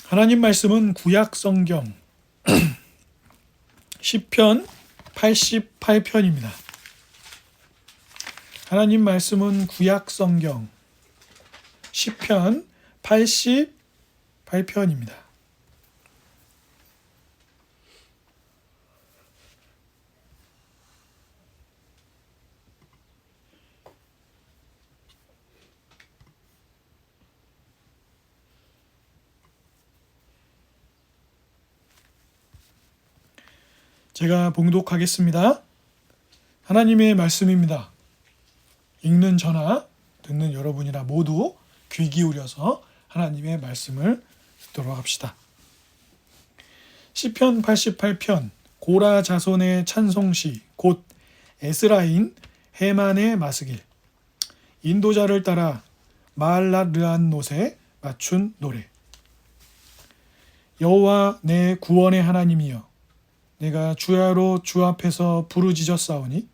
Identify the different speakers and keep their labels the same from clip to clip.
Speaker 1: 하나님 말씀은 구약 성경 시편 88편입니다. 하나님 말씀은 구약 성경 시편 88편입니다. 제가 봉독하겠습니다. 하나님의 말씀입니다. 읽는 저나 듣는 여러분이나 모두 귀 기울여서 하나님의 말씀을 듣도록 합시다. 시편 88편 고라 자손의 찬송시 곧 에스라인 헤만의 마스길 인도자를 따라 마알랏르안롯에 맞춘 노래. 여호와 내 구원의 하나님이여, 내가 주야로 주 앞에서 부르짖었사오니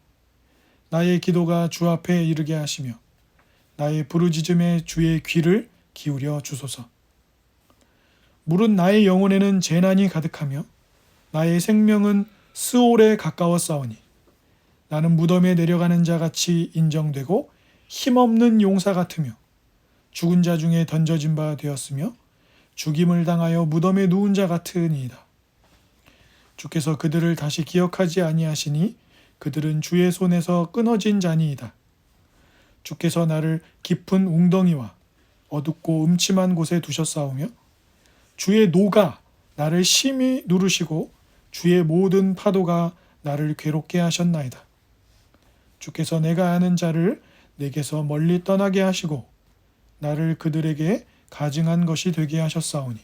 Speaker 1: 나의 기도가 주 앞에 이르게 하시며 나의 부르짖음에 주의 귀를 기울여 주소서. 물은 나의 영혼에는 재난이 가득하며 나의 생명은 스올에 가까웠사오니 나는 무덤에 내려가는 자 같이 인정되고 힘없는 용사 같으며 죽은 자 중에 던져진 바 되었으며 죽임을 당하여 무덤에 누운 자 같으니이다. 주께서 그들을 다시 기억하지 아니하시니 그들은 주의 손에서 끊어진 자니이다. 주께서 나를 깊은 웅덩이와 어둡고 음침한 곳에 두셨사오며 주의 노가 나를 심히 누르시고 주의 모든 파도가 나를 괴롭게 하셨나이다. 주께서 내가 아는 자를 내게서 멀리 떠나게 하시고 나를 그들에게 가증한 것이 되게 하셨사오니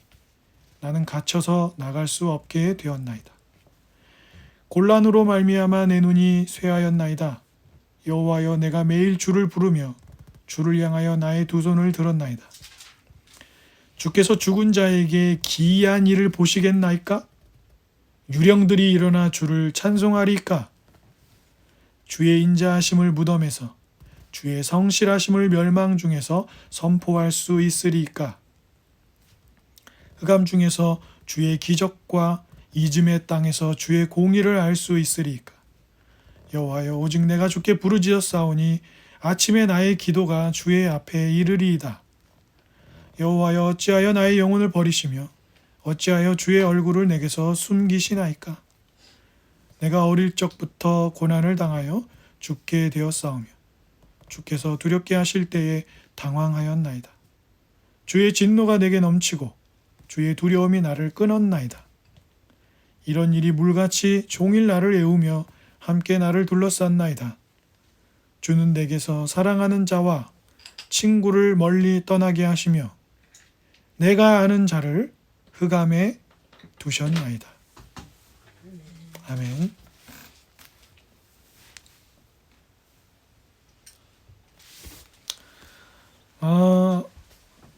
Speaker 1: 나는 갇혀서 나갈 수 없게 되었나이다. 곤란으로 말미암아 내 눈이 쇠하였나이다. 여호와여, 내가 매일 주를 부르며 주를 향하여 나의 두 손을 들었나이다. 주께서 죽은 자에게 기이한 일을 보시겠나이까? 유령들이 일어나 주를 찬송하리까? 주의 인자하심을 무덤에서 주의 성실하심을 멸망 중에서 선포할 수 있으리까? 흑암 중에서 주의 기적과 이즘의 땅에서 주의 공의를 알 수 있으리까? 여호와여, 오직 내가 주께 부르짖었사오니 아침에 나의 기도가 주의 앞에 이르리이다. 여호와여, 어찌하여 나의 영혼을 버리시며 어찌하여 주의 얼굴을 내게서 숨기시나이까? 내가 어릴 적부터 고난을 당하여 죽게 되었사오며 주께서 두렵게 하실 때에 당황하였나이다. 주의 진노가 내게 넘치고 주의 두려움이 나를 끊었나이다. 이런 일이 물같이 종일 나를 애우며 함께 나를 둘러쌌나이다. 주는 내게서 사랑하는 자와 친구를 멀리 떠나게 하시며 내가 아는 자를 흑암에 두셨나이다. 아멘.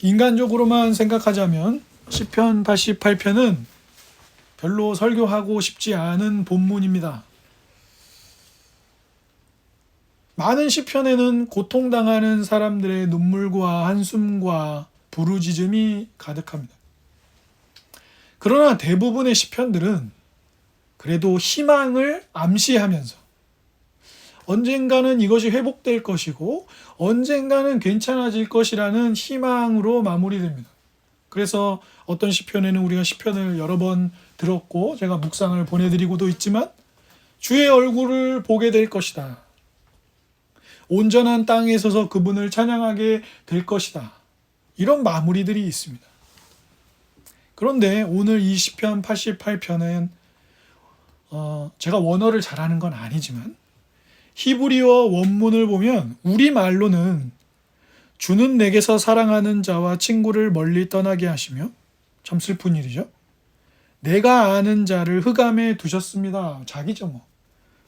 Speaker 1: 인간적으로만 생각하자면 시편 88편은 별로 설교하고 싶지 않은 본문입니다. 많은 시편에는 고통당하는 사람들의 눈물과 한숨과 부르짖음이 가득합니다. 그러나 대부분의 시편들은 그래도 희망을 암시하면서 언젠가는 이것이 회복될 것이고 언젠가는 괜찮아질 것이라는 희망으로 마무리됩니다. 그래서 어떤 시편에는 우리가 시편을 여러 번 들었고 제가 묵상을 보내드리고도 있지만 주의 얼굴을 보게 될 것이다. 온전한 땅에 서서 그분을 찬양하게 될 것이다. 이런 마무리들이 있습니다. 그런데 오늘 이 시편 88편은 제가 원어를 잘하는 건 아니지만 히브리어 원문을 보면 우리말로는 주는 내게서 사랑하는 자와 친구를 멀리 떠나게 하시며, 참 슬픈 일이죠. 내가 아는 자를 흑암에 두셨습니다. 자기죠 뭐.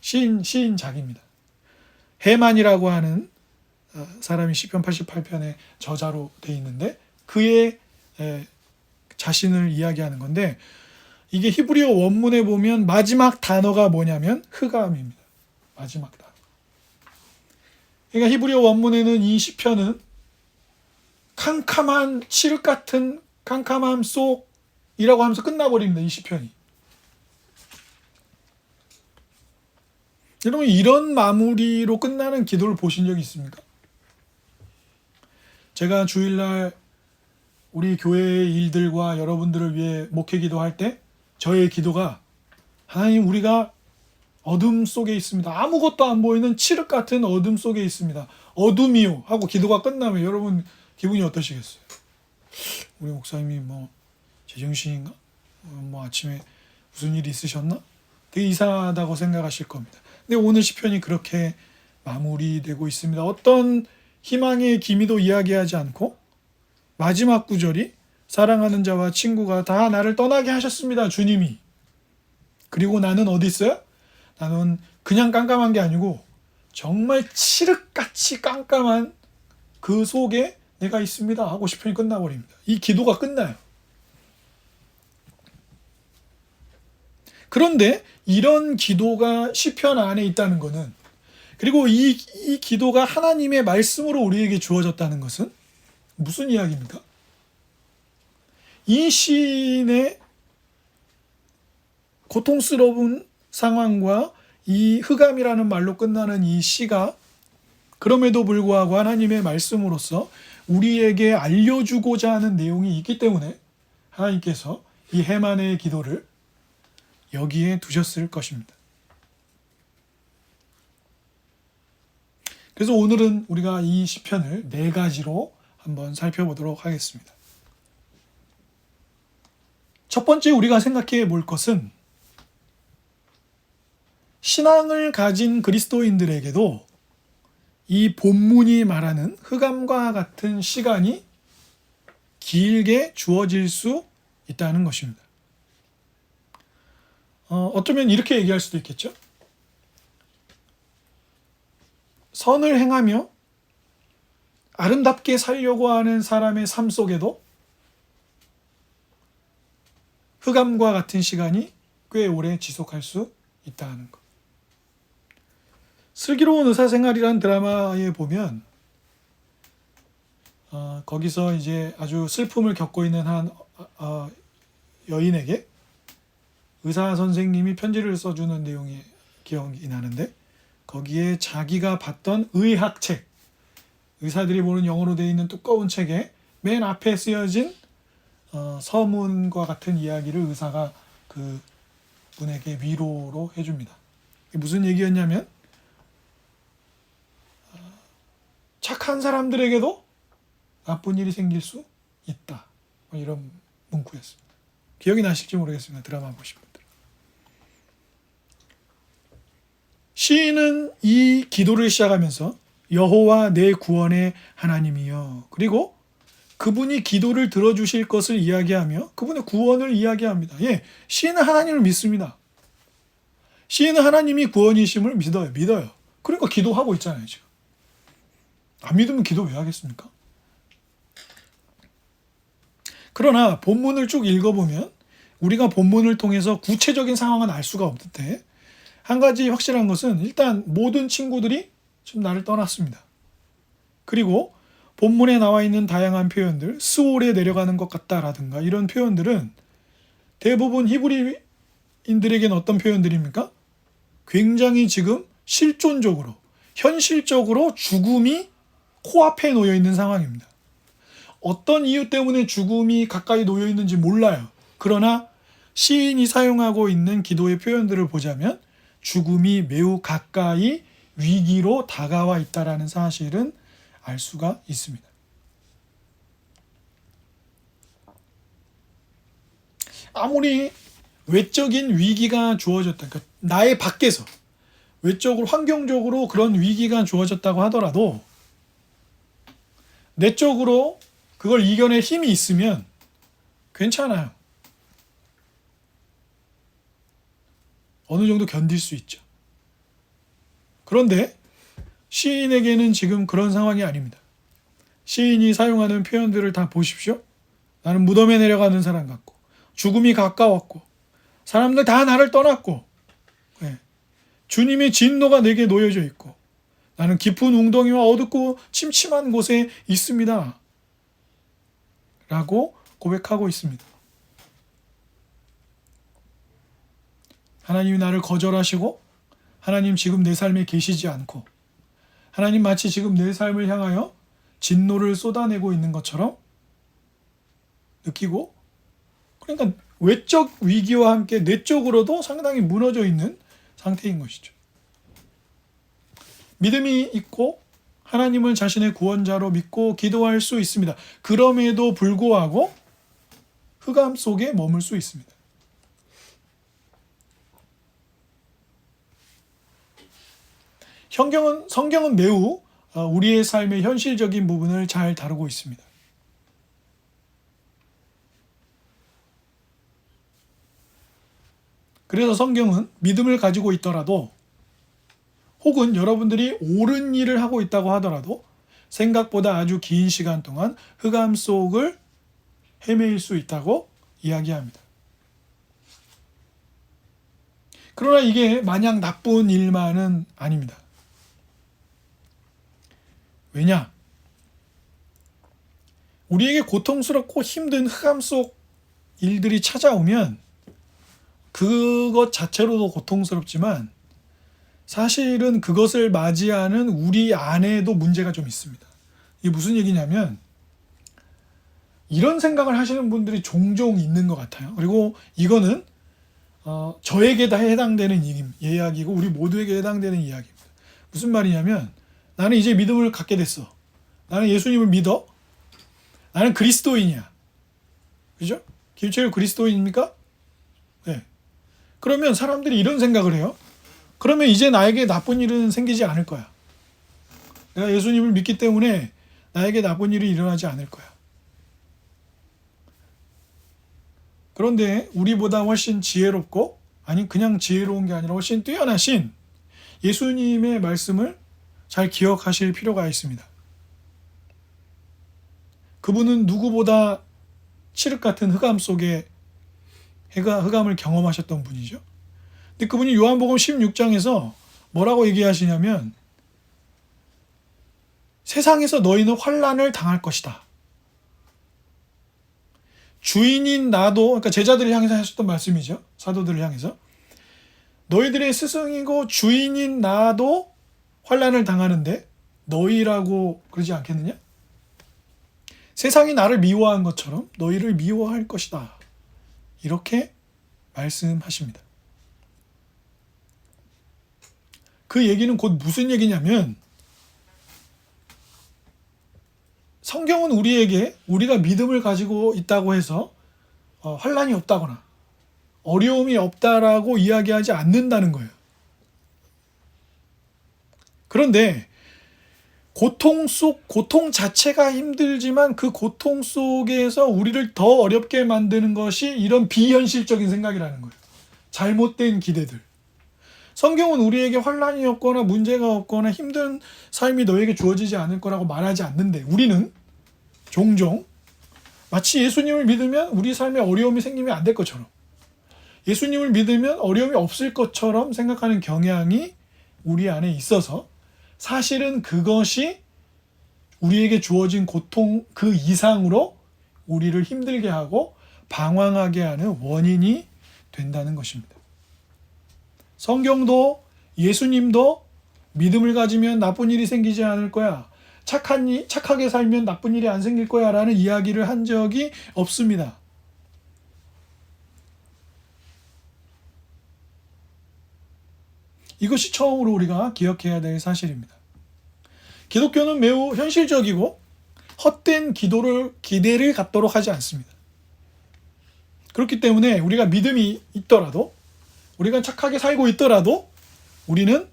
Speaker 1: 시인 자기입니다. 헤만이라고 하는 사람이 시편 88편의 저자로 되어 있는데 그의 자신을 이야기하는 건데 이게 히브리어 원문에 보면 마지막 단어가 뭐냐면 흑암입니다. 마지막 단어. 그러니까 히브리어 원문에는 이 시편은 캄캄한 칠흑 같은 캄캄함 속 이라고 하면서 끝나버립니다. 이 시편이. 여러분, 이런 마무리로 끝나는 기도를 보신 적이 있습니까? 제가 주일날 우리 교회의 일들과 여러분들을 위해 목회 기도할 때 저의 기도가, 하나님, 우리가 어둠 속에 있습니다. 아무것도 안 보이는 칠흑 같은 어둠 속에 있습니다. 어둠이요 하고 기도가 끝나면 여러분 기분이 어떠시겠어요? 우리 목사님이 뭐 제정신인가? 뭐 아침에 무슨 일이 있으셨나? 되게 이상하다고 생각하실 겁니다. 근데 오늘 시편이 그렇게 마무리되고 있습니다. 어떤 희망의 기미도 이야기하지 않고 마지막 구절이 사랑하는 자와 친구가 다 나를 떠나게 하셨습니다. 주님이. 그리고 나는 어디 있어요? 나는 그냥 깜깜한 게 아니고 정말 칠흑같이 깜깜한 그 속에 내가 있습니다 하고 시편이 끝나버립니다. 이 기도가 끝나요. 그런데 이런 기도가 시편 안에 있다는 것은, 그리고 이 기도가 하나님의 말씀으로 우리에게 주어졌다는 것은 무슨 이야기입니까? 이 시인의 고통스러운 상황과 이 흑암이라는 말로 끝나는 이 시가 그럼에도 불구하고 하나님의 말씀으로서 우리에게 알려주고자 하는 내용이 있기 때문에 하나님께서 이 해만의 기도를 여기에 두셨을 것입니다. 그래서 오늘은 우리가 이 시편을 4가지로 한번 살펴보도록 하겠습니다. 첫 번째 우리가 생각해 볼 것은, 신앙을 가진 그리스도인들에게도 이 본문이 말하는 흑암과 같은 시간이 길게 주어질 수 있다는 것입니다. 어쩌면 이렇게 얘기할 수도 있겠죠. 선을 행하며 아름답게 살려고 하는 사람의 삶 속에도 흑암과 같은 시간이 꽤 오래 지속할 수 있다는 것. 슬기로운 의사생활이라는 드라마에 보면 거기서 이제 아주 슬픔을 겪고 있는 한 여인에게 의사 선생님이 편지를 써주는 내용이 기억이 나는데, 거기에 자기가 봤던 의학책, 의사들이 보는 영어로 되어 있는 두꺼운 책에 맨 앞에 쓰여진 서문과 같은 이야기를 의사가 그 분에게 위로로 해줍니다. 이게 무슨 얘기였냐면, 착한 사람들에게도 나쁜 일이 생길 수 있다, 이런 문구였습니다. 기억이 나실지 모르겠습니다. 드라마 보신 분들. 시인은 이 기도를 시작하면서 여호와 내 구원의 하나님이여, 그리고 그분이 기도를 들어주실 것을 이야기하며 그분의 구원을 이야기합니다. 예, 시인은 하나님을 믿습니다. 시인은 하나님이 구원이심을 믿어요. 그러니까 기도하고 있잖아요, 지금. 안 믿으면 기도 왜 하겠습니까? 그러나 본문을 쭉 읽어보면 우리가 본문을 통해서 구체적인 상황은 알 수가 없는데, 한 가지 확실한 것은 일단 모든 친구들이 지금 나를 떠났습니다. 그리고 본문에 나와 있는 다양한 표현들, 스올에 내려가는 것 같다라든가 이런 표현들은 대부분 히브리인들에게는 어떤 표현들입니까? 굉장히 지금 실존적으로, 현실적으로 죽음이 코앞에 놓여 있는 상황입니다. 어떤 이유 때문에 죽음이 가까이 놓여 있는지 몰라요. 그러나 시인이 사용하고 있는 기도의 표현들을 보자면 죽음이 매우 가까이 위기로 다가와 있다라는 사실은 알 수가 있습니다. 아무리 외적인 위기가 주어졌다, 그러니까 나의 밖에서 외적으로 환경적으로 그런 위기가 주어졌다고 하더라도 내적으로 그걸 이겨낼 힘이 있으면 괜찮아요. 어느 정도 견딜 수 있죠. 그런데 시인에게는 지금 그런 상황이 아닙니다. 시인이 사용하는 표현들을 다 보십시오. 나는 무덤에 내려가는 사람 같고, 죽음이 가까웠고, 사람들 다 나를 떠났고, 주님의 진노가 내게 놓여져 있고, 나는 깊은 웅덩이와 어둡고 침침한 곳에 있습니다 라고 고백하고 있습니다. 하나님이 나를 거절하시고 하나님 지금 내 삶에 계시지 않고 하나님 마치 지금 내 삶을 향하여 진노를 쏟아내고 있는 것처럼 느끼고, 그러니까 외적 위기와 함께 내적으로도 상당히 무너져 있는 상태인 것이죠. 믿음이 있고 하나님을 자신의 구원자로 믿고 기도할 수 있습니다. 그럼에도 불구하고 흑암 속에 머물 수 있습니다. 성경은 매우 우리의 삶의 현실적인 부분을 잘 다루고 있습니다. 그래서 성경은 믿음을 가지고 있더라도 혹은 여러분들이 옳은 일을 하고 있다고 하더라도 생각보다 아주 긴 시간 동안 흑암 속을 헤매일 수 있다고 이야기합니다. 그러나 이게 마냥 나쁜 일만은 아닙니다. 왜냐? 우리에게 고통스럽고 힘든 흑암 속 일들이 찾아오면 그것 자체로도 고통스럽지만 사실은 그것을 맞이하는 우리 안에도 문제가 좀 있습니다. 이게 무슨 얘기냐면 이런 생각을 하시는 분들이 종종 있는 것 같아요. 그리고 이거는 저에게 다 해당되는 이야기고 우리 모두에게 해당되는 이야기입니다. 무슨 말이냐면 나는 이제 믿음을 갖게 됐어. 나는 예수님을 믿어. 나는 그리스도인이야. 그죠? 김철 그리스도인입니까? 네. 그러면 사람들이 이런 생각을 해요. 그러면 이제 나에게 나쁜 일은 생기지 않을 거야. 내가 예수님을 믿기 때문에 나에게 나쁜 일이 일어나지 않을 거야. 그런데 우리보다 훨씬 지혜롭고, 아니 그냥 지혜로운 게 아니라 훨씬 뛰어나신 예수님의 말씀을 잘 기억하실 필요가 있습니다. 그분은 누구보다 칠흑 같은 흑암 속에 흑암을 경험하셨던 분이죠. 근데 그분이 요한복음 16장에서 뭐라고 얘기하시냐면 세상에서 너희는 환난을 당할 것이다. 주인인 나도, 그러니까 제자들을 향해서 하셨던 말씀이죠. 사도들을 향해서. 너희들의 스승이고 주인인 나도 환난을 당하는데 너희라고 그러지 않겠느냐? 세상이 나를 미워한 것처럼 너희를 미워할 것이다. 이렇게 말씀하십니다. 그 얘기는 곧 무슨 얘기냐면 성경은 우리에게 우리가 믿음을 가지고 있다고 해서 환난이 없다거나 어려움이 없다라고 이야기하지 않는다는 거예요. 그런데 고통 자체가 힘들지만 그 고통 속에서 우리를 더 어렵게 만드는 것이 이런 비현실적인 생각이라는 거예요. 잘못된 기대들. 성경은 우리에게 환난이 없거나 문제가 없거나 힘든 삶이 너에게 주어지지 않을 거라고 말하지 않는데 우리는 종종 마치 예수님을 믿으면 우리 삶에 어려움이 생기면 안 될 것처럼, 예수님을 믿으면 어려움이 없을 것처럼 생각하는 경향이 우리 안에 있어서 사실은 그것이 우리에게 주어진 고통 그 이상으로 우리를 힘들게 하고 방황하게 하는 원인이 된다는 것입니다. 성경도 예수님도 믿음을 가지면 나쁜 일이 생기지 않을 거야. 착하게 살면 나쁜 일이 안 생길 거야 라는 이야기를 한 적이 없습니다. 이것이 처음으로 우리가 기억해야 될 사실입니다. 기독교는 매우 현실적이고 헛된 기대를 갖도록 하지 않습니다. 그렇기 때문에 우리가 믿음이 있더라도, 우리가 착하게 살고 있더라도 우리는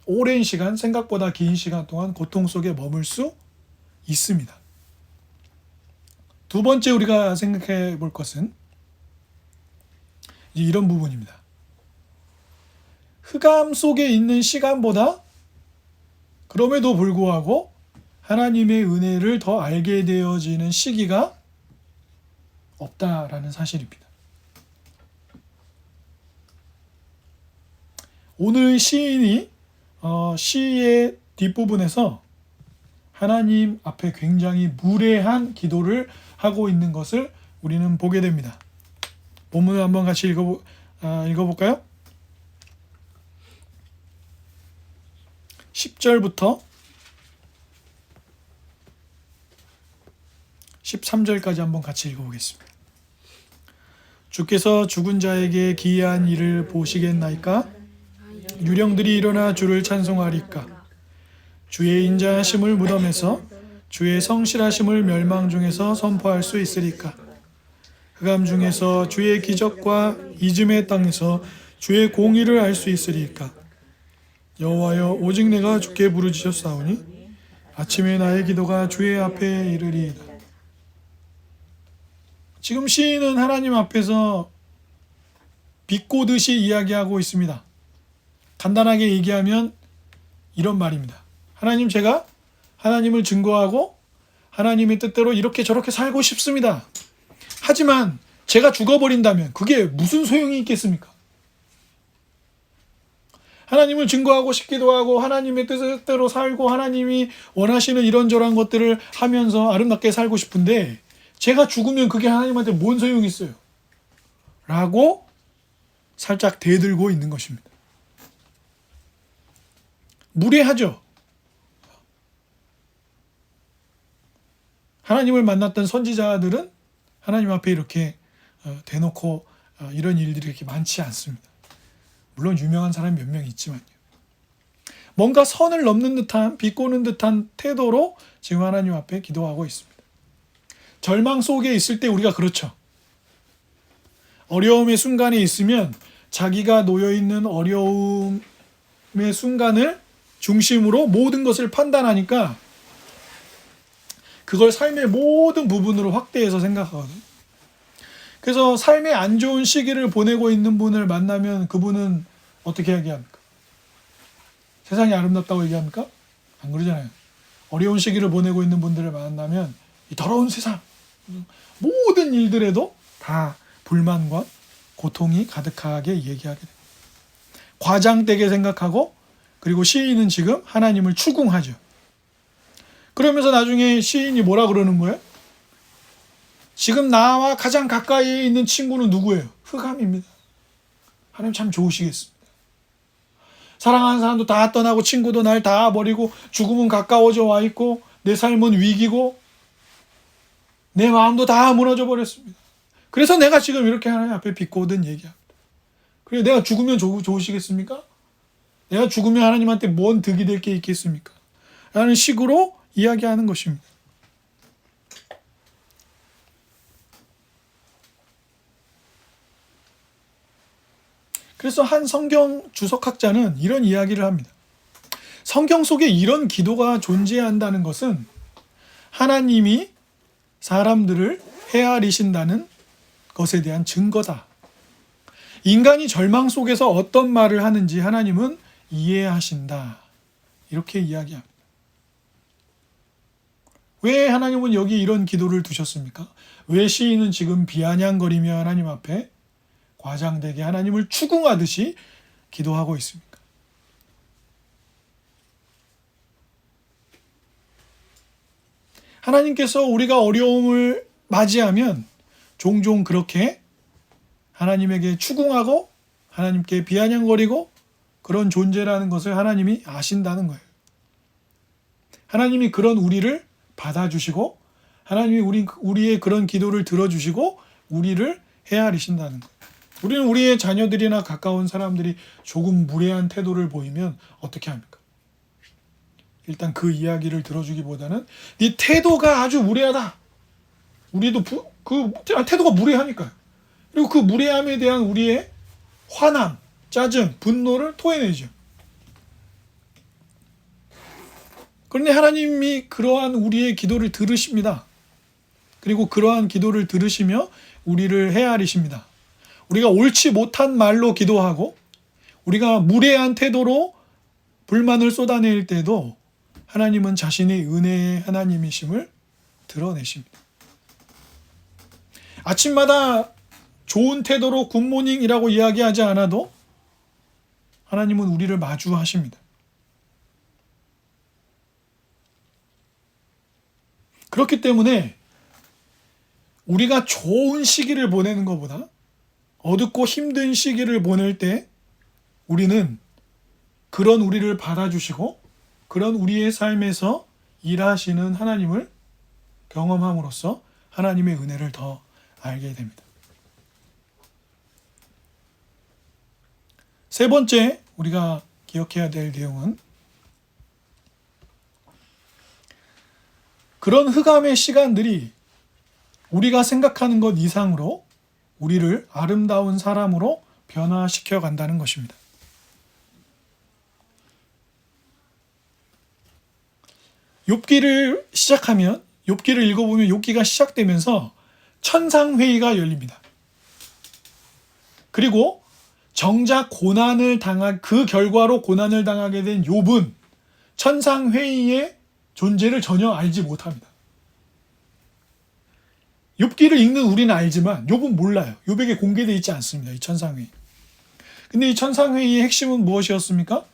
Speaker 1: 오랜 시간, 생각보다 긴 시간 동안 고통 속에 머물 수 있습니다. 두 번째 우리가 생각해 볼 것은 이런 부분입니다. 흑암 속에 있는 시간보다 그럼에도 불구하고 하나님의 은혜를 더 알게 되어지는 시기가 없다라는 사실입니다. 오늘 시인이 시의 뒷부분에서 하나님 앞에 굉장히 무례한 기도를 하고 있는 것을 우리는 보게 됩니다. 본문을 한번 같이 읽어볼까요? 10절부터 13절까지 한번 같이 읽어보겠습니다. 주께서 죽은 자에게 기이한 일을 보시겠나이까? 유령들이 일어나 주를 찬송하리까? 주의 인자하심을 무덤에서, 주의 성실하심을 멸망 중에서 선포할 수 있으리까? 흑암 중에서 주의 기적과 이즘의 땅에서 주의 공의를 알 수 있으리까? 여호와여, 오직 내가 주께 부르짖었사오니 아침에 나의 기도가 주의 앞에 이르리이다. 지금 시인은 하나님 앞에서 비꼬듯이 이야기하고 있습니다. 간단하게 얘기하면 이런 말입니다. 하나님, 제가 하나님을 증거하고 하나님의 뜻대로 이렇게 저렇게 살고 싶습니다. 하지만 제가 죽어버린다면 그게 무슨 소용이 있겠습니까? 하나님을 증거하고 싶기도 하고 하나님의 뜻대로 살고 하나님이 원하시는 이런저런 것들을 하면서 아름답게 살고 싶은데 제가 죽으면 그게 하나님한테 뭔 소용이 있어요? 라고 살짝 대들고 있는 것입니다. 무례하죠? 하나님을 만났던 선지자들은 하나님 앞에 이렇게 대놓고 이런 일들이 이렇게 많지 않습니다. 물론 유명한 사람이 몇 명 있지만요. 뭔가 선을 넘는 듯한, 비꼬는 듯한 태도로 지금 하나님 앞에 기도하고 있습니다. 절망 속에 있을 때 우리가 그렇죠. 어려움의 순간에 있으면 자기가 놓여있는 어려움의 순간을 중심으로 모든 것을 판단하니까 그걸 삶의 모든 부분으로 확대해서 생각하거든요. 그래서 삶의 안 좋은 시기를 보내고 있는 분을 만나면 그분은 어떻게 얘기합니까? 세상이 아름답다고 얘기합니까? 안 그러잖아요. 어려운 시기를 보내고 있는 분들을 만나면 이 더러운 세상, 모든 일들에도 다 불만과 고통이 가득하게 얘기하게 됩니다. 과장되게 생각하고, 그리고 시인은 지금 하나님을 추궁하죠. 그러면서 나중에 시인이 뭐라 그러는 거예요? 지금 나와 가장 가까이에 있는 친구는 누구예요? 흑암입니다. 하나님 참 좋으시겠습니다. 사랑하는 사람도 다 떠나고 친구도 날 다 버리고 죽음은 가까워져 와 있고 내 삶은 위기고 내 마음도 다 무너져 버렸습니다. 그래서 내가 지금 이렇게 하나님 앞에 비꼬든 얘기합니다. 그래, 내가 죽으면 좋으시겠습니까? 내가 죽으면 하나님한테 뭔 득이 될 게 있겠습니까? 라는 식으로 이야기하는 것입니다. 그래서 한 성경 주석학자는 이런 이야기를 합니다. 성경 속에 이런 기도가 존재한다는 것은 하나님이 사람들을 헤아리신다는 것에 대한 증거다. 인간이 절망 속에서 어떤 말을 하는지 하나님은 이해하신다. 이렇게 이야기합니다. 왜 하나님은 여기 이런 기도를 두셨습니까? 왜 시인은 지금 비아냥거리며 하나님 앞에 과장되게 하나님을 추궁하듯이 기도하고 있습니까? 하나님께서 우리가 어려움을 맞이하면 종종 그렇게 하나님에게 추궁하고 하나님께 비아냥거리고 그런 존재라는 것을 하나님이 아신다는 거예요. 하나님이 그런 우리를 받아주시고 하나님이 우리의 그런 기도를 들어주시고 우리를 헤아리신다는 거예요. 우리는 우리의 자녀들이나 가까운 사람들이 조금 무례한 태도를 보이면 어떻게 합니까? 일단 그 이야기를 들어주기보다는 네 태도가 아주 무례하다. 우리도 태도가 무례하니까요. 그리고 그 무례함에 대한 우리의 화남, 짜증, 분노를 토해내죠. 그런데 하나님이 그러한 우리의 기도를 들으십니다. 그리고 그러한 기도를 들으시며 우리를 헤아리십니다. 우리가 옳지 못한 말로 기도하고 우리가 무례한 태도로 불만을 쏟아낼 때도 하나님은 자신의 은혜의 하나님이심을 드러내십니다. 아침마다 좋은 태도로 굿모닝이라고 이야기하지 않아도 하나님은 우리를 마주하십니다. 그렇기 때문에 우리가 좋은 시기를 보내는 것보다 어둡고 힘든 시기를 보낼 때 우리는 그런 우리를 받아주시고 그런 우리의 삶에서 일하시는 하나님을 경험함으로써 하나님의 은혜를 더 알게 됩니다. 세 번째 우리가 기억해야 될 내용은 그런 흑암의 시간들이 우리가 생각하는 것 이상으로 우리를 아름다운 사람으로 변화시켜 간다는 것입니다. 욥기를 시작하면 욥기를 읽어보면 욥기가 시작되면서 천상회의가 열립니다. 그리고 정작 그 결과로 고난을 당하게 된 욥은 천상회의의 존재를 전혀 알지 못합니다. 욥기를 읽는 우리는 알지만 욥은 몰라요. 욥에게 공개되어 있지 않습니다. 이 천상회의. 근데 이 천상회의의 핵심은 무엇이었습니까?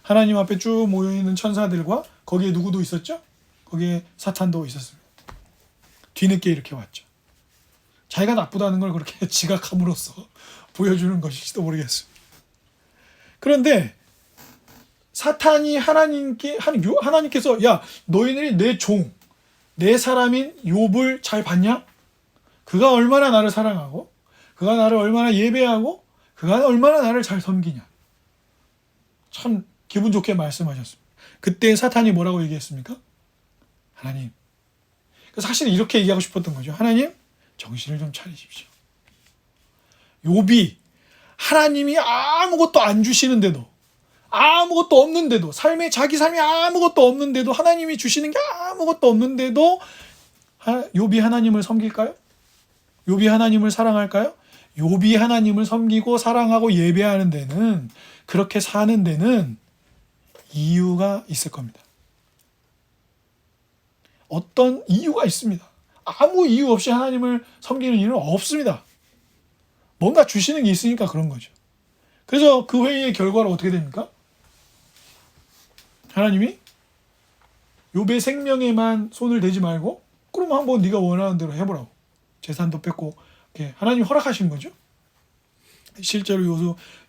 Speaker 1: 하나님 앞에 쭉 모여있는 천사들과 거기에 누구도 있었죠? 거기에 사탄도 있었습니다. 뒤늦게 이렇게 왔죠. 자기가 나쁘다는 걸 그렇게 지각함으로써 보여주는 것일지도 모르겠습니다. 그런데 사탄이 하나님께서 야 너희들이 내 종, 내 사람인 욥을 잘 봤냐? 그가 얼마나 나를 사랑하고 그가 나를 얼마나 예배하고 그가 얼마나 나를 잘 섬기냐. 참 기분 좋게 말씀하셨습니다. 그때 사탄이 뭐라고 얘기했습니까? 하나님, 사실 이렇게 얘기하고 싶었던 거죠. 하나님, 정신을 좀 차리십시오. 욥이 하나님이 아무것도 안 주시는데도 아무것도 없는데도 자기 삶이 아무것도 없는데도 하나님이 주시는 게 아무것도 없는데도 욥이 하나님을 섬길까요? 욥이 하나님을 사랑할까요? 욥이 하나님을 섬기고 사랑하고 예배하는 데는 그렇게 사는 데는 이유가 있을 겁니다. 어떤 이유가 있습니다. 아무 이유 없이 하나님을 섬기는 이유는 없습니다. 뭔가 주시는 게 있으니까 그런 거죠. 그래서 그 회의의 결과로 어떻게 됩니까? 하나님이 욥의 생명에만 손을 대지 말고 그럼 한번 네가 원하는 대로 해보라고. 재산도 뺏고 하나님이 허락하신 거죠. 실제로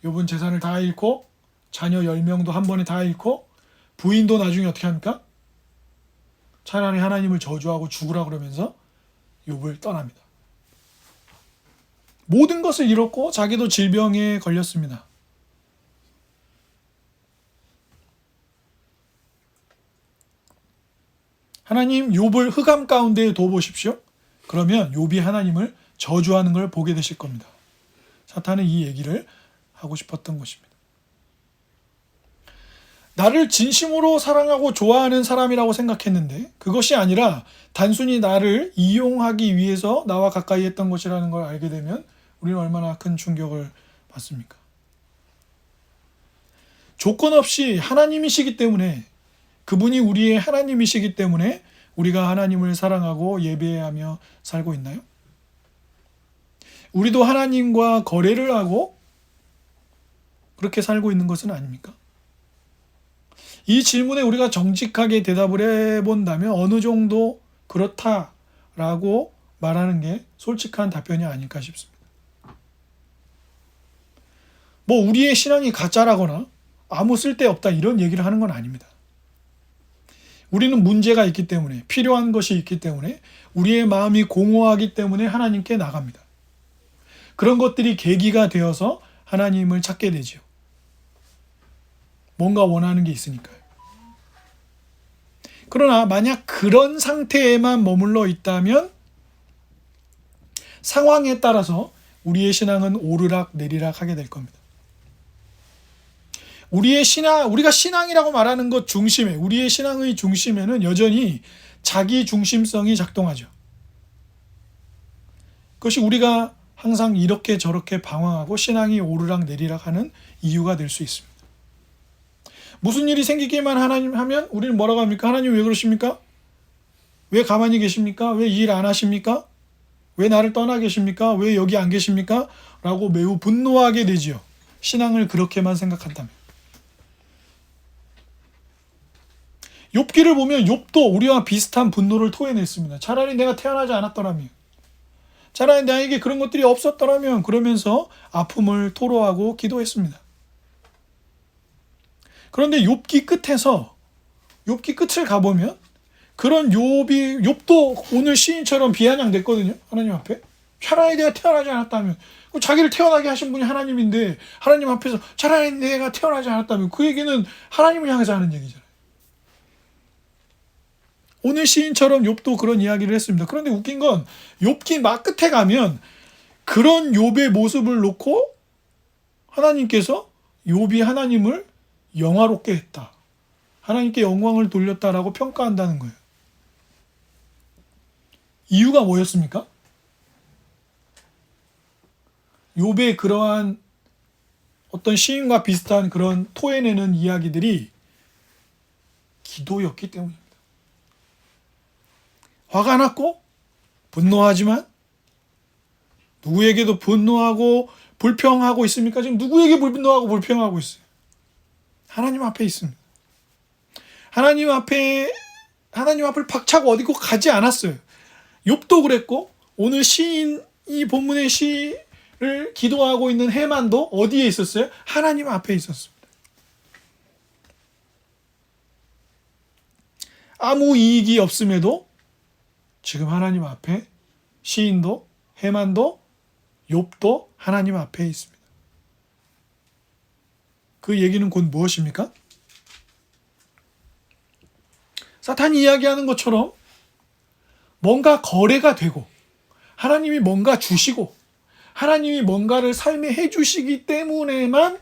Speaker 1: 욥은 재산을 다 잃고 자녀 10명도 한 번에 다 잃고 부인도 나중에 어떻게 합니까? 차라리 하나님을 저주하고 죽으라 그러면서 욥을 떠납니다. 모든 것을 잃었고 자기도 질병에 걸렸습니다. 하나님 욥을 흑암 가운데 둬보십시오. 그러면 욥이 하나님을 저주하는 걸 보게 되실 겁니다. 사탄은 이 얘기를 하고 싶었던 것입니다. 나를 진심으로 사랑하고 좋아하는 사람이라고 생각했는데 그것이 아니라 단순히 나를 이용하기 위해서 나와 가까이 했던 것이라는 걸 알게 되면 우리는 얼마나 큰 충격을 받습니까? 조건 없이 하나님이시기 때문에 그분이 우리의 하나님이시기 때문에 우리가 하나님을 사랑하고 예배하며 살고 있나요? 우리도 하나님과 거래를 하고 그렇게 살고 있는 것은 아닙니까? 이 질문에 우리가 정직하게 대답을 해본다면 어느 정도 그렇다라고 말하는 게 솔직한 답변이 아닐까 싶습니다. 우리의 신앙이 가짜라거나 아무 쓸데없다 이런 얘기를 하는 건 아닙니다. 우리는 문제가 있기 때문에 필요한 것이 있기 때문에 우리의 마음이 공허하기 때문에 하나님께 나갑니다. 그런 것들이 계기가 되어서 하나님을 찾게 되죠. 뭔가 원하는 게 있으니까요. 그러나 만약 그런 상태에만 머물러 있다면 상황에 따라서 우리의 신앙은 오르락 내리락 하게 될 겁니다. 우리가 신앙이라고 말하는 것 중심에, 우리의 신앙의 중심에는 여전히 자기 중심성이 작동하죠. 그것이 우리가 항상 이렇게 저렇게 방황하고 신앙이 오르락 내리락 하는 이유가 될 수 있습니다. 무슨 일이 생기기만 하면 우리는 뭐라고 합니까? 하나님 왜 그러십니까? 왜 가만히 계십니까? 왜 일 안 하십니까? 왜 나를 떠나 계십니까? 왜 여기 안 계십니까? 라고 매우 분노하게 되지요. 신앙을 그렇게만 생각한다면. 욥기를 보면 욥도 우리와 비슷한 분노를 토해냈습니다. 차라리 내가 태어나지 않았더라면, 차라리 나에게 그런 것들이 없었더라면, 그러면서 아픔을 토로하고 기도했습니다. 그런데 욥기 끝에서 욥기 끝을 가보면 그런 욥도 오늘 시인처럼 비아냥됐거든요. 하나님 앞에. 차라리 내가 태어나지 않았다면, 자기를 태어나게 하신 분이 하나님인데 하나님 앞에서 차라리 내가 태어나지 않았다면, 그 얘기는 하나님을 향해서 하는 얘기잖아요. 오늘 시인처럼 욥도 그런 이야기를 했습니다. 그런데 웃긴 건 욥기 막 끝에 가면 그런 욥의 모습을 놓고 하나님께서 욥이 하나님을 영화롭게 했다, 하나님께 영광을 돌렸다라고 평가한다는 거예요. 이유가 뭐였습니까? 욥의 그러한 어떤 시인과 비슷한 그런 토해내는 이야기들이 기도였기 때문입니다. 화가 났고 분노하지만 누구에게도 분노하고 불평하고 있습니까? 지금 누구에게 분노하고 불평하고 있어요? 하나님 앞에 있습니다. 하나님 앞을 박차고 어디고 가지 않았어요. 욥도 그랬고, 오늘 시인이 본문의 시를 기도하고 있는 해만도 어디에 있었어요? 하나님 앞에 있었습니다. 아무 이익이 없음에도 지금 하나님 앞에 시인도 해만도 욥도 하나님 앞에 있습니다. 그 얘기는 곧 무엇입니까? 사탄이 이야기하는 것처럼 뭔가 거래가 되고, 하나님이 뭔가 주시고, 하나님이 뭔가를 삶에 해주시기 때문에만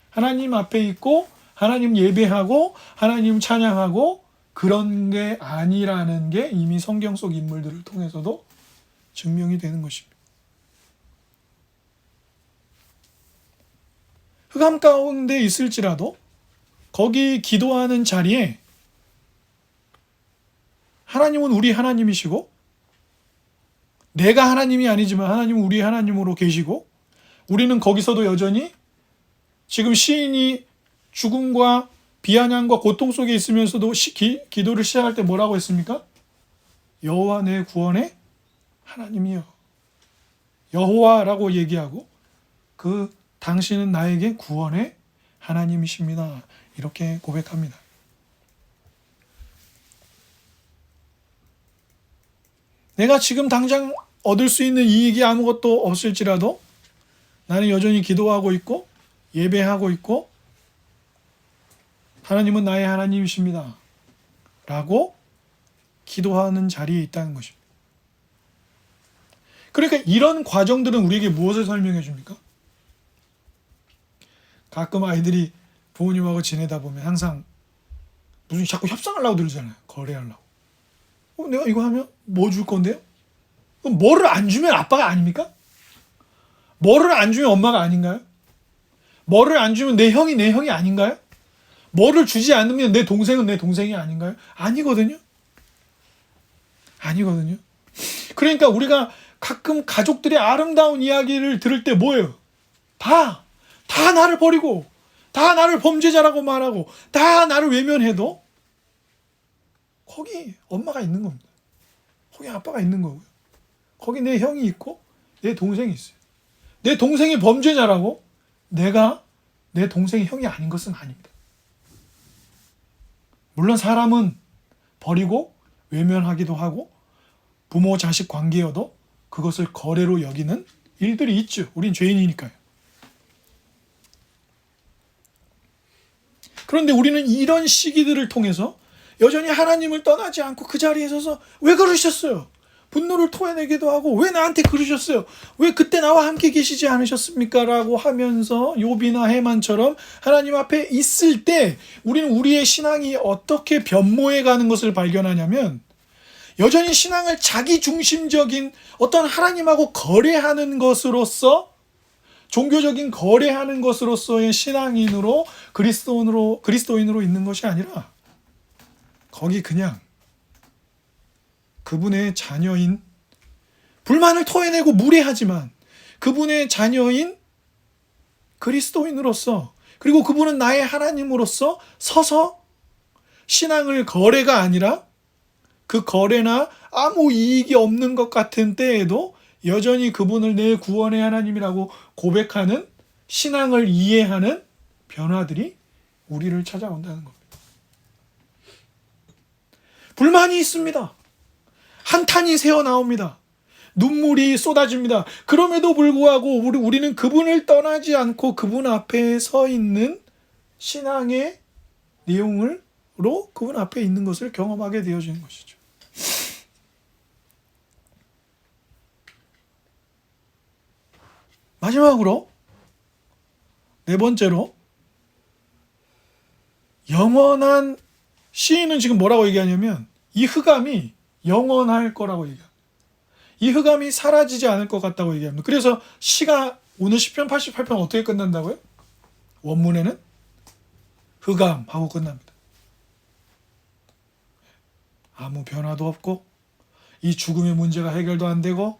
Speaker 1: 하나님 앞에 있고 하나님 예배하고 하나님 찬양하고, 그런 게 아니라는 게 이미 성경 속 인물들을 통해서도 증명이 되는 것입니다. 흑암 가운데 있을지라도 거기 기도하는 자리에 하나님은 우리 하나님이시고, 내가 하나님이 아니지만 하나님은 우리 하나님으로 계시고, 우리는 거기서도 여전히 지금 시인이 죽음과 비아냥과 고통 속에 있으면서도 기도를 시작할 때 뭐라고 했습니까? 여호와 내 구원의 하나님이여. 여호와라고 얘기하고, 그 당신은 나에게 구원의 하나님이십니다, 이렇게 고백합니다. 내가 지금 당장 얻을 수 있는 이익이 아무것도 없을지라도 나는 여전히 기도하고 있고 예배하고 있고 하나님은 나의 하나님이십니다 라고 기도하는 자리에 있다는 것입니다. 그러니까 이런 과정들은 우리에게 무엇을 설명해 줍니까? 가끔 아이들이 부모님하고 지내다 보면 항상 무슨 자꾸 협상하려고 들잖아요. 거래하려고. 내가 이거 하면 뭐 줄 건데요? 그럼 뭐를 안 주면 아빠가 아닙니까? 뭐를 안 주면 엄마가 아닌가요? 뭐를 안 주면 내 형이 아닌가요? 뭐를 주지 않으면 내 동생은 내 동생이 아닌가요? 아니거든요. 아니거든요. 그러니까 우리가 가끔 가족들의 아름다운 이야기를 들을 때 뭐예요? 다 나를 버리고, 다 나를 범죄자라고 말하고, 다 나를 외면해도 거기 엄마가 있는 겁니다. 거기 아빠가 있는 거고요. 거기 내 형이 있고 내 동생이 있어요. 내 동생이 범죄자라고 내가 내 동생이 형이 아닌 것은 아닙니다. 물론 사람은 버리고 외면하기도 하고 부모 자식 관계여도 그것을 거래로 여기는 일들이 있죠. 우린 죄인이니까요. 그런데 우리는 이런 시기들을 통해서 여전히 하나님을 떠나지 않고 그 자리에 서서 왜 그러셨어요? 분노를 토해내기도 하고 왜 나한테 그러셨어요? 왜 그때 나와 함께 계시지 않으셨습니까? 라고 하면서 욥이나 해만처럼 하나님 앞에 있을 때 우리는 우리의 신앙이 어떻게 변모해 가는 것을 발견하냐면, 여전히 신앙을 자기중심적인 어떤 하나님하고 거래하는 것으로서, 종교적인 거래하는 것으로서의 신앙인으로 그리스도인으로 있는 것이 아니라 거기 그냥 그분의 자녀인, 불만을 토해내고 무례하지만 그분의 자녀인 그리스도인으로서, 그리고 그분은 나의 하나님으로서 서서 신앙을 거래가 아니라 그 거래나 아무 이익이 없는 것 같은 때에도 여전히 그분을 내 구원의 하나님이라고 고백하는, 신앙을 이해하는 변화들이 우리를 찾아온다는 겁니다. 불만이 있습니다. 한탄이 새어나옵니다. 눈물이 쏟아집니다. 그럼에도 불구하고 우리는 그분을 떠나지 않고 그분 앞에 서 있는 신앙의 내용으로 그분 앞에 있는 것을 경험하게 되어지는 것이죠. 마지막으로 네 번째로, 영원한, 시인은 지금 뭐라고 얘기하냐면 이 흑암이 영원할 거라고 얘기합니다. 이 흑암이 사라지지 않을 것 같다고 얘기합니다. 그래서 시가 오늘 시편 88편 어떻게 끝난다고요? 원문에는 흑암하고 끝납니다. 아무 변화도 없고 이 죽음의 문제가 해결도 안 되고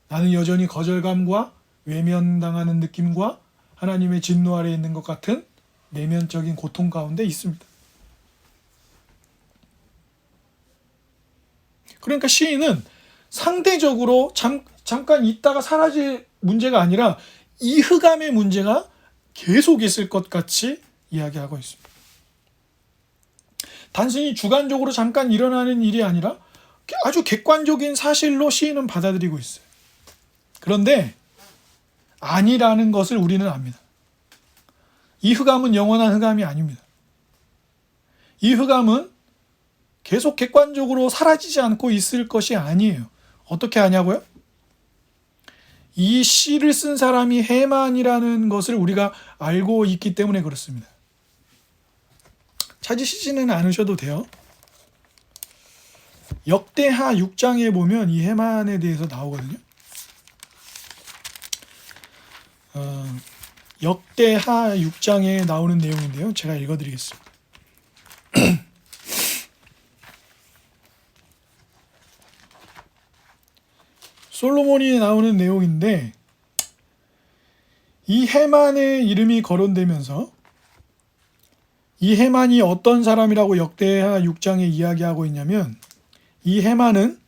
Speaker 1: 나는 여전히 거절감과 외면당하는 느낌과 하나님의 진노 아래에 있는 것 같은 내면적인 고통 가운데 있습니다. 그러니까 시인은 상대적으로 잠깐 있다가 사라질 문제가 아니라 이 흑암의 문제가 계속 있을 것 같이 이야기하고 있습니다. 단순히 주관적으로 잠깐 일어나는 일이 아니라 아주 객관적인 사실로 시인은 받아들이고 있어요. 그런데 아니라는 것을 우리는 압니다. 이 흑암은 영원한 흑암이 아닙니다. 이 흑암은 계속 객관적으로 사라지지 않고 있을 것이 아니에요. 어떻게 아냐고요? 이 시를 쓴 사람이 해만이라는 것을 우리가 알고 있기 때문에 그렇습니다. 찾으시지는 않으셔도 돼요. 역대하 6장에 보면 이 해만에 대해서 나오거든요. 역대하 6장에 나오는 내용인데요. 제가 읽어드리겠습니다. 솔로몬이 나오는 내용인데 이 해만의 이름이 거론되면서 이 해만이 어떤 사람이라고 역대하 6장에 이야기하고 있냐면 이 해만은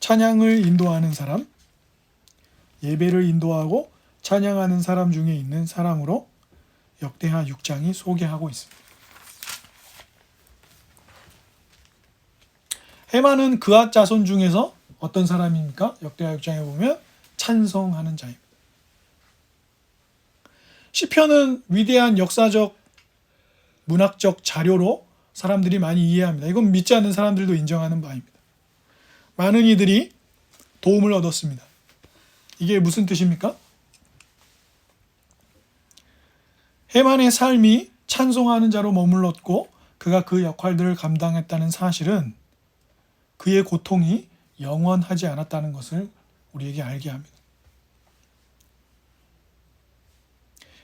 Speaker 1: 찬양을 인도하는 사람, 예배를 인도하고 찬양하는 사람 중에 있는 사람으로 역대하 6장이 소개하고 있습니다. 해만은 그앗 자손 중에서 어떤 사람입니까? 역대하 6장에 보면 찬송하는 자입니다. 시편은 위대한 역사적, 문학적 자료로 사람들이 많이 이해합니다. 이건 믿지 않는 사람들도 인정하는 바입니다. 많은 이들이 도움을 얻었습니다. 이게 무슨 뜻입니까? 해만의 삶이 찬송하는 자로 머물렀고 그가 그 역할들을 감당했다는 사실은 그의 고통이 영원하지 않았다는 것을 우리에게 알게 합니다.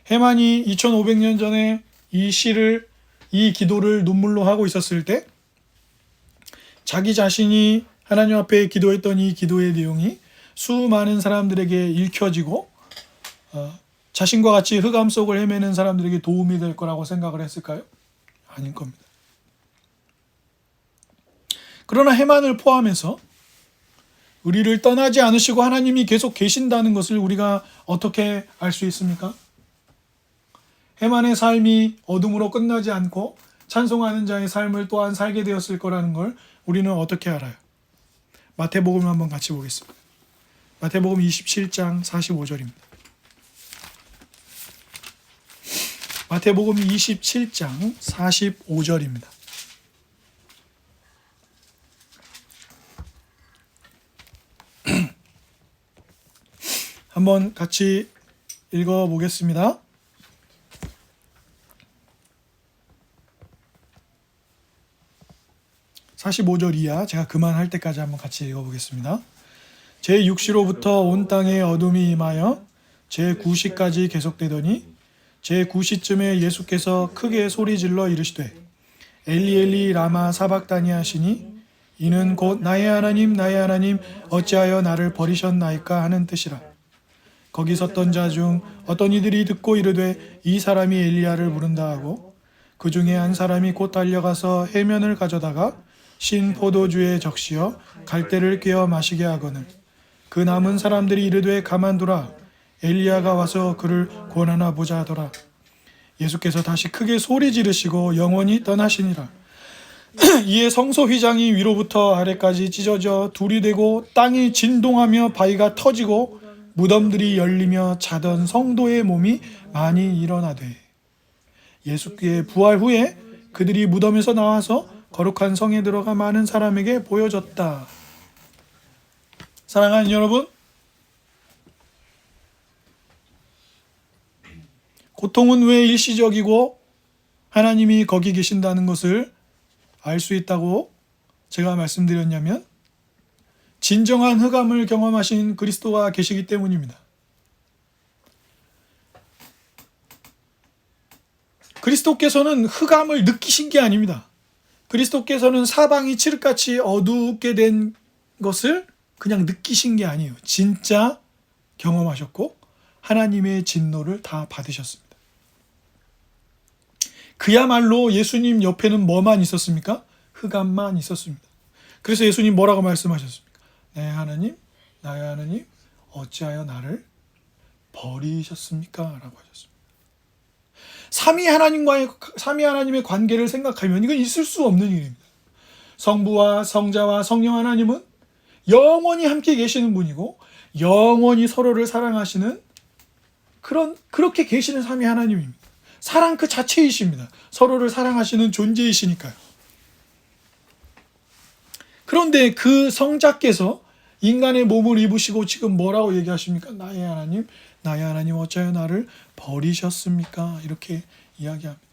Speaker 1: 해만이 2500년 전에 이 기도를 눈물로 하고 있었을 때 자기 자신이 하나님 앞에 기도했던 이 기도의 내용이 수많은 사람들에게 읽혀지고 자신과 같이 흑암 속을 헤매는 사람들에게 도움이 될 거라고 생각을 했을까요? 아닐 겁니다. 그러나 해만을 포함해서 우리를 떠나지 않으시고 하나님이 계속 계신다는 것을 우리가 어떻게 알 수 있습니까? 해만의 삶이 어둠으로 끝나지 않고 찬송하는 자의 삶을 또한 살게 되었을 거라는 걸 우리는 어떻게 알아요? 마태복음 한번 같이 보겠습니다. 마태복음 27장 45절입니다. 마태복음 27장 45절입니다. 한번 같이 읽어보겠습니다. 45절 이하 제가 그만할 때까지 한번 같이 읽어보겠습니다. 제6시로부터 온 땅에 어둠이 임하여 제9시까지 계속되더니 제9시쯤에 예수께서 크게 소리질러 이르시되 엘리 엘리 라마 사박다니 하시니 이는 곧 나의 하나님 나의 하나님 어찌하여 나를 버리셨나이까 하는 뜻이라. 거기 섰던 자 중 어떤 이들이 듣고 이르되 이 사람이 엘리야를 부른다 하고 그 중에 한 사람이 곧 달려가서 해면을 가져다가 신 포도주에 적시어 갈대를 꿰어 마시게 하거늘 그 남은 사람들이 이르되 가만두라 엘리야가 와서 그를 권하나 보자 하더라. 예수께서 다시 크게 소리 지르시고 영원히 떠나시니라. 이에 성소 휘장이 위로부터 아래까지 찢어져 둘이 되고 땅이 진동하며 바위가 터지고 무덤들이 열리며 자던 성도의 몸이 많이 일어나되 예수께의 부활 후에 그들이 무덤에서 나와서 거룩한 성에 들어가 많은 사람에게 보여졌다. 사랑하는 여러분, 고통은 왜 일시적이고 하나님이 거기 계신다는 것을 알 수 있다고 제가 말씀드렸냐면 진정한 흑암을 경험하신 그리스도가 계시기 때문입니다. 그리스도께서는 흑암을 느끼신 게 아닙니다. 그리스도께서는 사방이 칠흑같이 어둡게 된 것을 그냥 느끼신 게 아니에요. 진짜 경험하셨고 하나님의 진노를 다 받으셨습니다. 그야말로 예수님 옆에는 뭐만 있었습니까? 흑암만 있었습니다. 그래서 예수님 뭐라고 말씀하셨습니까? 내 하나님, 나의 하나님, 어찌하여 나를 버리셨습니까? 라고 하셨습니다. 삼위 하나님의 관계를 생각하면 이건 있을 수 없는 일입니다. 성부와 성자와 성령 하나님은 영원히 함께 계시는 분이고 영원히 서로를 사랑하시는 그렇게 계시는 삼위 하나님입니다. 사랑 그 자체이십니다. 서로를 사랑하시는 존재이시니까요. 그런데 그 성자께서 인간의 몸을 입으시고 지금 뭐라고 얘기하십니까? 나의 하나님 어찌하여 나를 버리셨습니까? 이렇게 이야기합니다.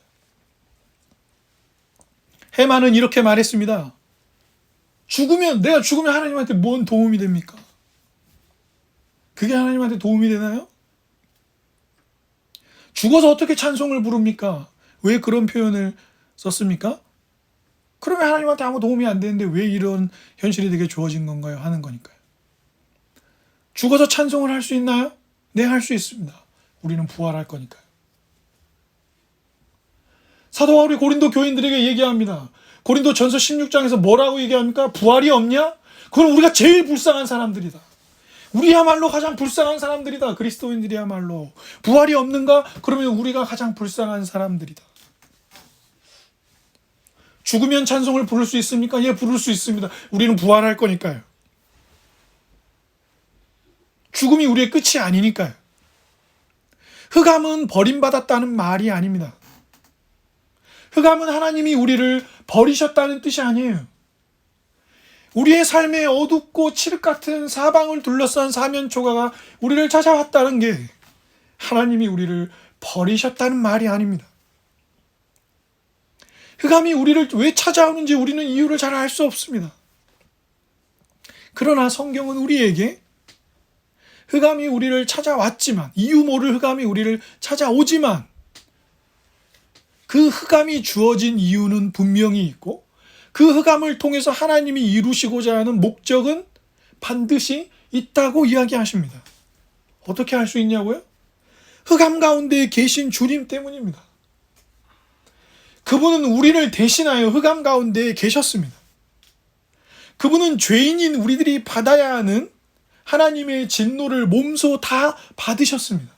Speaker 1: 해만은 이렇게 말했습니다. 내가 죽으면 하나님한테 뭔 도움이 됩니까? 그게 하나님한테 도움이 되나요? 죽어서 어떻게 찬송을 부릅니까? 왜 그런 표현을 썼습니까? 그러면 하나님한테 아무 도움이 안 되는데 왜 이런 현실이 되게 주어진 건가요? 하는 거니까요. 죽어서 찬송을 할 수 있나요? 네, 할 수 있습니다. 우리는 부활할 거니까요. 사도 바울이 고린도 교인들에게 얘기합니다. 고린도 전서 16장에서 뭐라고 얘기합니까? 부활이 없냐? 그건 우리가 제일 불쌍한 사람들이다. 우리야말로 가장 불쌍한 사람들이다. 그리스도인들이야말로. 부활이 없는가? 그러면 우리가 가장 불쌍한 사람들이다. 죽으면 찬송을 부를 수 있습니까? 예, 부를 수 있습니다. 우리는 부활할 거니까요. 죽음이 우리의 끝이 아니니까요. 흑암은 버림받았다는 말이 아닙니다. 흑암은 하나님이 우리를 버리셨다는 뜻이 아니에요. 우리의 삶에 어둡고 칠흑 같은 사방을 둘러싼 사면초가가 우리를 찾아왔다는 게 하나님이 우리를 버리셨다는 말이 아닙니다. 흑암이 우리를 왜 찾아오는지 우리는 이유를 잘 알 수 없습니다. 그러나 성경은 우리에게 흑암이 우리를 찾아왔지만, 이유 모를 흑암이 우리를 찾아오지만 그 흑암이 주어진 이유는 분명히 있고 그 흑암을 통해서 하나님이 이루시고자 하는 목적은 반드시 있다고 이야기하십니다. 어떻게 할 수 있냐고요? 흑암 가운데 계신 주님 때문입니다. 그분은 우리를 대신하여 흑암 가운데 계셨습니다. 그분은 죄인인 우리들이 받아야 하는 하나님의 진노를 몸소 다 받으셨습니다.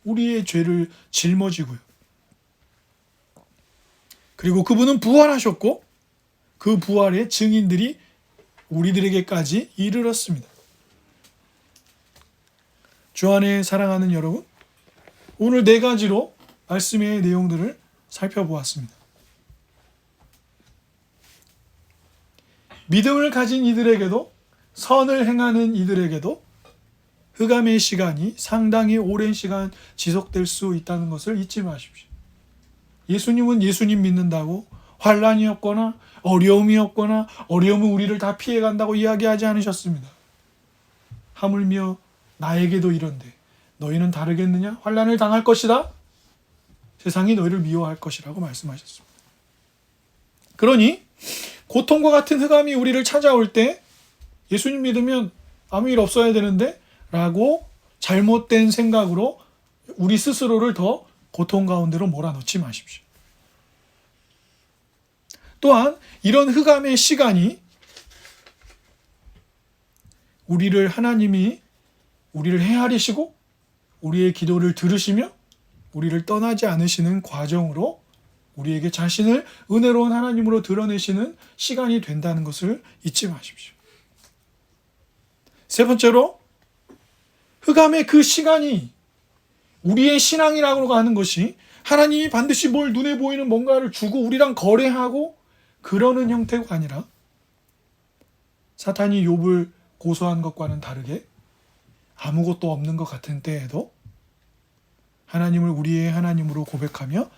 Speaker 1: 우리의 죄를 짊어지고요. 그리고 그분은 부활하셨고 그 부활의 증인들이 우리들에게까지 이르렀습니다. 주 안에 사랑하는 여러분, 오늘 4가지로 말씀의 내용들을 살펴보았습니다. 믿음을 가진 이들에게도 선을 행하는 이들에게도 흑암의 시간이 상당히 오랜 시간 지속될 수 있다는 것을 잊지 마십시오. 예수님은 예수님 믿는다고 환난이 없거나 어려움이 없거나 어려움은 우리를 다 피해간다고 이야기하지 않으셨습니다. 하물며 나에게도 이런데 너희는 다르겠느냐? 환난을 당할 것이다. 세상이 너희를 미워할 것이라고 말씀하셨습니다. 그러니 고통과 같은 흑암이 우리를 찾아올 때 예수님 믿으면 아무 일 없어야 되는데 라고 잘못된 생각으로 우리 스스로를 더 고통 가운데로 몰아넣지 마십시오. 또한 이런 흑암의 시간이 하나님이 우리를 헤아리시고 우리의 기도를 들으시며 우리를 떠나지 않으시는 과정으로 우리에게 자신을 은혜로운 하나님으로 드러내시는 시간이 된다는 것을 잊지 마십시오. 세 번째로, 흑암의 그 시간이 우리의 신앙이라고 하는 것이 하나님이 반드시 뭘 눈에 보이는 뭔가를 주고 우리랑 거래하고 그러는 형태가 아니라 사탄이 욥을 고소한 것과는 다르게 아무것도 없는 것 같은 때에도 하나님을 우리의 하나님으로 고백하며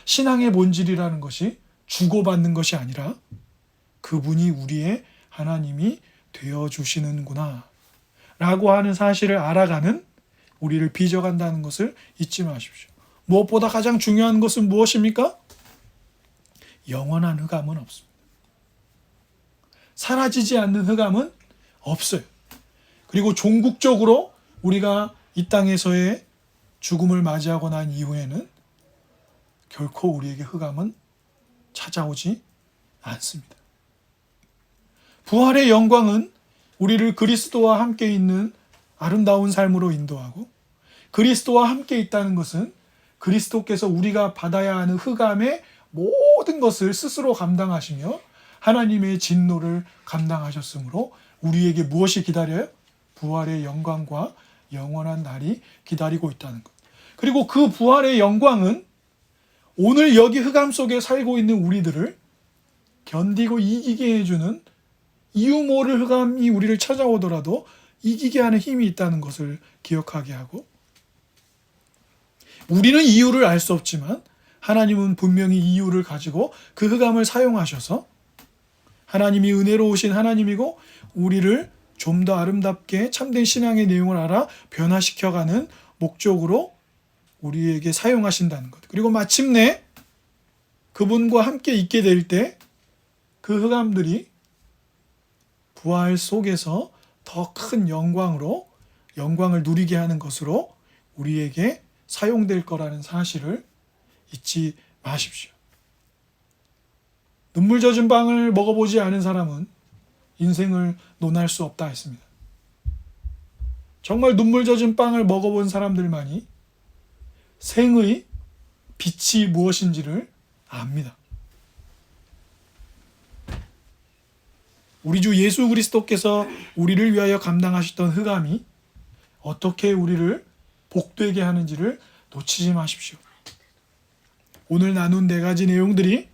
Speaker 1: 신앙의 본질이라는 것이 주고받는 것이 아니라 그분이 우리의 하나님이 되어주시는구나 라고 하는 사실을 알아가는 우리를 빚어간다는 것을 잊지 마십시오. 무엇보다 가장 중요한 것은 무엇입니까? 영원한 흑암은 없습니다. 사라지지 않는 흑암은 없어요. 그리고 종국적으로 우리가 이 땅에서의 죽음을 맞이하고 난 이후에는 결코 우리에게 흑암은 찾아오지 않습니다. 부활의 영광은 우리를 그리스도와 함께 있는 아름다운 삶으로 인도하고, 그리스도와 함께 있다는 것은 그리스도께서 우리가 받아야 하는 흑암의 모든 것을 스스로 감당하시며 하나님의 진노를 감당하셨으므로 우리에게 무엇이 기다려요? 부활의 영광과 영원한 날이 기다리고 있다는 것. 그리고 그 부활의 영광은 오늘 여기 흑암 속에 살고 있는 우리들을 견디고 이기게 해주는, 이유 모를 흑암이 우리를 찾아오더라도 이기게 하는 힘이 있다는 것을 기억하게 하고, 우리는 이유를 알 수 없지만 하나님은 분명히 이유를 가지고 그 흑암을 사용하셔서 하나님이 은혜로우신 하나님이고 우리를 좀 더 아름답게 참된 신앙의 내용을 알아 변화시켜가는 목적으로 우리에게 사용하신다는 것. 그리고 마침내 그분과 함께 있게 될 때 그 흑암들이 부활 속에서 더 큰 영광을 누리게 하는 것으로 우리에게 사용될 거라는 사실을 잊지 마십시오. 눈물 젖은 빵을 먹어보지 않은 사람은 인생을 논할 수 없다 했습니다. 정말 눈물 젖은 빵을 먹어본 사람들만이 생의 빛이 무엇인지를 압니다. 우리 주 예수 그리스도께서 우리를 위하여 감당하셨던 흑암이 어떻게 우리를 복되게 하는지를 놓치지 마십시오. 오늘 나눈 4가지 내용들이